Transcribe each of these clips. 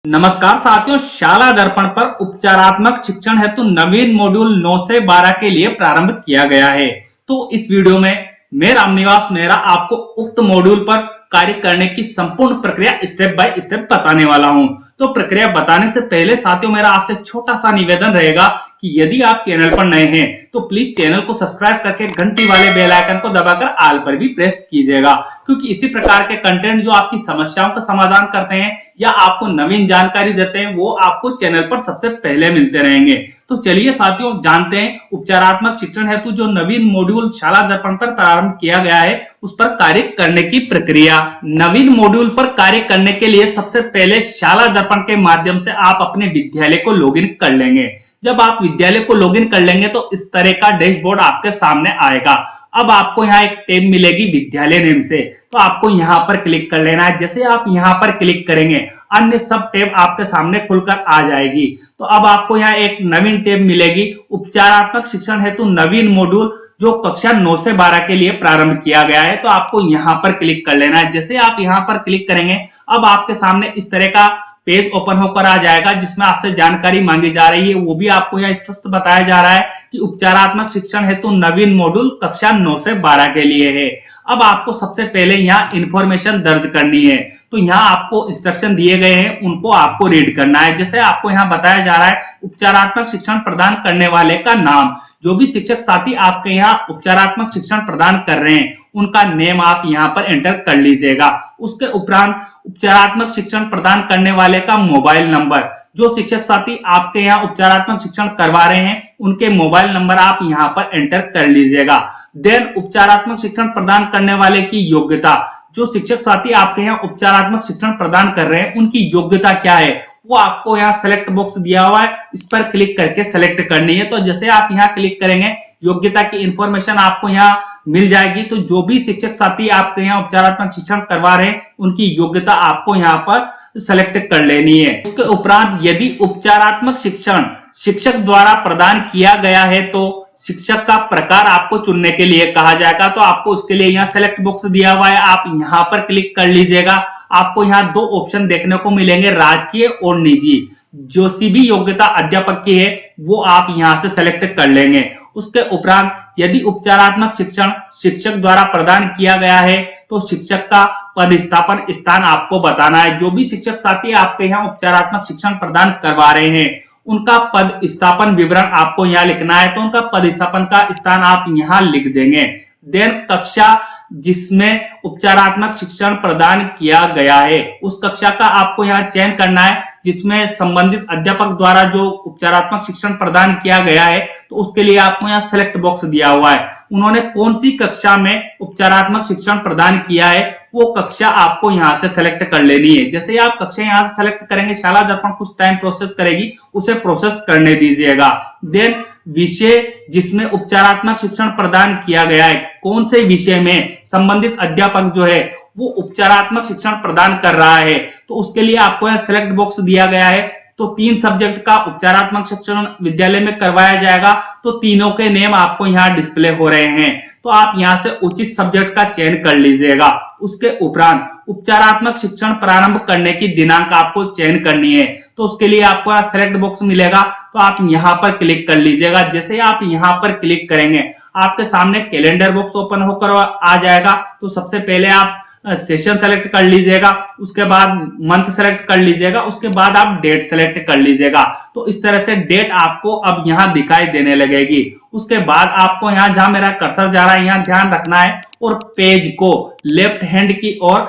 नमस्कार साथियों, शाला दर्पण पर उपचारात्मक शिक्षण हेतु नवीन मॉड्यूल 9 से 12 के लिए प्रारंभ किया गया है। तो इस वीडियो में मैं रामनिवास मेहरा आपको उक्त मॉड्यूल पर कार्य करने की संपूर्ण प्रक्रिया स्टेप बाय स्टेप बताने वाला हूं। तो प्रक्रिया बताने से पहले साथियों, मेरा आपसे छोटा सा निवेदन रहेगा कि यदि आप चैनल पर नए हैं तो प्लीज चैनल को सब्सक्राइब करके घंटी वाले बेल आइकन को दबाकर ऑल पर भी प्रेस कीजिएगा, क्योंकि इसी प्रकार के कंटेंट जो आपकी समस्याओं का समाधान करते हैं या आपको नवीन जानकारी देते हैं वो आपको चैनल पर सबसे पहले मिलते रहेंगे। तो चलिए साथियों, जानते हैं उपचारात्मक शिक्षण हेतु जो नवीन मॉड्यूल शाला दर्पण पर प्रारंभ किया गया है उस पर कार्य करने की प्रक्रिया। नवीन मॉड्यूल पर कार्य करने के लिए सबसे पहले शाला दर्पण के माध्यम से आप अपने विद्यालय को लॉगिन कर लेंगे। जब आप विद्यालय को लॉगिन कर लेंगे तो इस तरह का डैशबोर्ड आपके सामने आएगा। अब आपको यहाँ एक टैब मिलेगी विद्यालय नेम से, तो आपको यहाँ पर क्लिक कर लेना है। जैसे आप यहाँ पर क्लिक करेंगे अन्य सब टैब आपके सामने खुलकर आ जाएगी। तो अब आपको यहाँ एक नवीन टैब मिलेगी, उपचारात्मक शिक्षण हेतु नवीन मॉड्यूल जो कक्षा 9 से 12 के लिए प्रारंभ किया गया है। तो आपको यहाँ पर क्लिक कर लेना है। जैसे आप यहाँ पर क्लिक करेंगे अब आपके सामने इस तरह का पेज ओपन होकर आ जाएगा, जिसमें आपसे जानकारी मांगी जा रही है। वो भी आपको यहाँ स्पष्ट बताया जा रहा है कि उपचारात्मक शिक्षण हेतु नवीन मॉड्यूल कक्षा 9 से 12 के लिए है। अब आपको सबसे पहले यहाँ इंफॉर्मेशन दर्ज करनी है। तो यहाँ आपको इंस्ट्रक्शन दिए गए हैं, उनको आपको रीड करना है। जैसे आपको यहाँ बताया जा रहा है उपचारात्मक शिक्षण प्रदान करने वाले का नाम, जो भी शिक्षक साथी आपके यहाँ उपचारात्मक शिक्षण प्रदान कर रहे हैं उनका नेम आप यहाँ पर एंटर कर लीजिएगा। उसके उपरांत उपचारात्मक शिक्षण प्रदान करने वाले का मोबाइल नंबर, जो शिक्षक साथी आपके यहाँ उपचारात्मक शिक्षण करवा रहे हैं उनके मोबाइल नंबर आप यहाँ पर एंटर कर लीजिएगा। देन उपचारात्मक शिक्षण प्रदान करने वाले की योग्यता, जो शिक्षक साथी आपके यहाँ उपचारात्मक शिक्षण प्रदान कर रहे हैं उनकी योग्यता क्या है वो आपको यहाँ सेलेक्ट बॉक्स दिया हुआ है, इस पर क्लिक करके सेलेक्ट करनी है। तो जैसे आप यहाँ क्लिक करेंगे योग्यता की इंफॉर्मेशन आपको यहाँ मिल जाएगी। तो जो भी शिक्षक साथी आपके यहाँ उपचारात्मक शिक्षण करवा रहे हैं उनकी योग्यता आपको यहाँ पर सेलेक्ट कर लेनी है। उसके उपरांत यदि उपचारात्मक शिक्षण शिक्षक द्वारा प्रदान किया गया है तो शिक्षक का प्रकार आपको चुनने के लिए कहा जाएगा। तो आपको उसके लिए यहाँ सेलेक्ट बॉक्स दिया हुआ है, आप यहाँ पर क्लिक कर लीजिएगा। आपको यहाँ दो ऑप्शन देखने को मिलेंगे, राजकीय और निजी। जो सी भी योग्यता अध्यापक की है वो आप यहाँ से सेलेक्ट कर लेंगे। उसके उपरांत यदि उपचारात्मक शिक्षण शिक्षक द्वारा प्रदान किया गया है तो शिक्षक का पदस्थापन स्थान आपको बताना है। जो भी शिक्षक साथी आपके यहाँ उपचारात्मक शिक्षण प्रदान करवा रहे हैं उनका पद स्थापन विवरण आपको यहाँ लिखना है। तो उनका पद स्थापन का स्थान आप यहाँ लिख देंगे। देन कक्षा जिसमें उपचारात्मक शिक्षण प्रदान किया गया है उस कक्षा का आपको यहाँ चयन करना है जिसमें संबंधित अध्यापक द्वारा जो उपचारात्मक शिक्षण प्रदान किया गया है। तो उसके लिए आपको यहाँ सेलेक्ट बॉक्स दिया हुआ है, उन्होंने कौन सी कक्षा में उपचारात्मक शिक्षण प्रदान किया है वो कक्षा आपको यहाँ से सेलेक्ट कर लेनी है। जैसे आप कक्षा यहाँ से सेलेक्ट करेंगे शाला दर्पण कुछ टाइम प्रोसेस करेगी, उसे प्रोसेस करने दीजिएगा। देन विषय जिसमें उपचारात्मक शिक्षण प्रदान किया गया है, कौन से विषय में संबंधित अध्यापक जो है वो उपचारात्मक शिक्षण प्रदान कर रहा है तो उसके लिए आपको यहाँ सेलेक्ट बॉक्स दिया गया है। तो 3 सब्जेक्ट का उपचारात्मक शिक्षण विद्यालय में करवाया जाएगा, तो तीनों के नेम आपको यहाँ डिस्प्ले हो रहे हैं। तो आप यहाँ से उचित सब्जेक्ट का चयन कर लीजिएगा। उसके उपरांत उपचारात्मक शिक्षण प्रारंभ करने की दिनांक आपको चयन करनी है। तो उसके लिए आपको यहाँ सेलेक्ट बॉक्स मिलेगा, तो आप यहाँ पर क्लिक कर लीजिएगा। जैसे आप यहाँ पर क्लिक करेंगे आपके सामने कैलेंडर बॉक्स ओपन होकर आ जाएगा। तो सबसे पहले आप सेशन सेलेक्ट कर लीजिएगा, उसके बाद मंथ सेलेक्ट कर लीजिएगा, उसके बाद आप डेट सेलेक्ट कर लीजिएगा। तो इस तरह से डेट आपको अब यहाँ दिखाई देने लगेगी। उसके बाद आपको यहाँ जहां मेरा कर्सर जा रहा है यहाँ ध्यान रखना है और पेज को लेफ्ट हैंड की ओर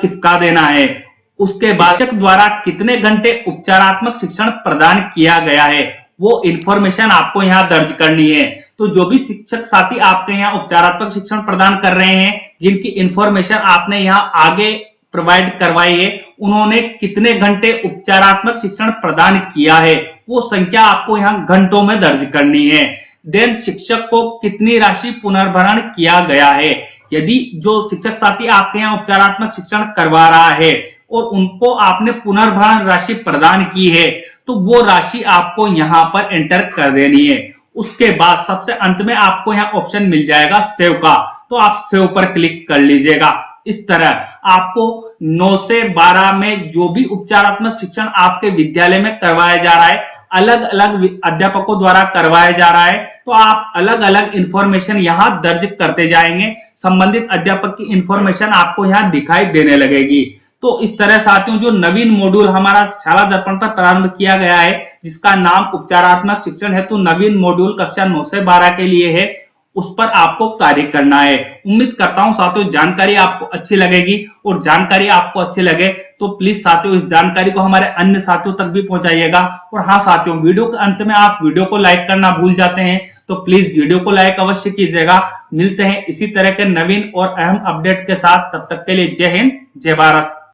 खिसका देना है। उसके बाद शिक्षक द्वारा कितने घंटे उपचारात्मक शिक्षण प्रदान किया गया है वो इंफॉर्मेशन आपको यहाँ दर्ज करनी है। तो जो भी शिक्षक साथी आपके यहाँ उपचारात्मक शिक्षण प्रदान कर रहे हैं जिनकी इंफॉर्मेशन आपने यहाँ आगे प्रोवाइड करवाई है उन्होंने कितने घंटे उपचारात्मक शिक्षण प्रदान किया है वो संख्या आपको यहाँ घंटों में दर्ज करनी है। देन शिक्षक को कितनी राशि पुनर्भरण किया गया है, यदि जो शिक्षक साथी आपके यहाँ उपचारात्मक शिक्षण करवा रहा है और उनको आपने पुनर्भरण राशि प्रदान की है तो वो राशि आपको यहाँ पर एंटर कर देनी है। उसके बाद सबसे अंत में आपको यहाँ ऑप्शन मिल जाएगा सेव का, तो आप सेव पर क्लिक कर लीजिएगा। इस तरह आपको 9 से 12 में जो भी उपचारात्मक शिक्षण आपके विद्यालय में करवाया जा रहा है, अलग अलग अध्यापकों द्वारा करवाया जा रहा है, तो आप अलग अलग इंफॉर्मेशन यहां दर्ज करते जाएंगे। संबंधित अध्यापक की इंफॉर्मेशन आपको यहां दिखाई देने लगेगी। तो इस तरह साथियों जो नवीन मॉड्यूल हमारा शाला दर्पण पर प्रारंभ किया गया है, जिसका नाम उपचारात्मक शिक्षण हेतु नवीन मॉड्यूल कक्षा 9 से 12 के लिए है, उस पर आपको कार्य करना है। उम्मीद करता हूं साथियों जानकारी आपको अच्छी लगेगी, और जानकारी आपको अच्छी लगे तो प्लीज साथियों इस जानकारी को हमारे अन्य साथियों तक भी पहुंचाइएगा। और हाँ साथियों, वीडियो के अंत में आप वीडियो को लाइक करना भूल जाते हैं, तो प्लीज वीडियो को लाइक अवश्य कीजिएगा। मिलते हैं इसी तरह के नवीन और अहम अपडेट के साथ, तब तक के लिए जय हिंद, जय भारत।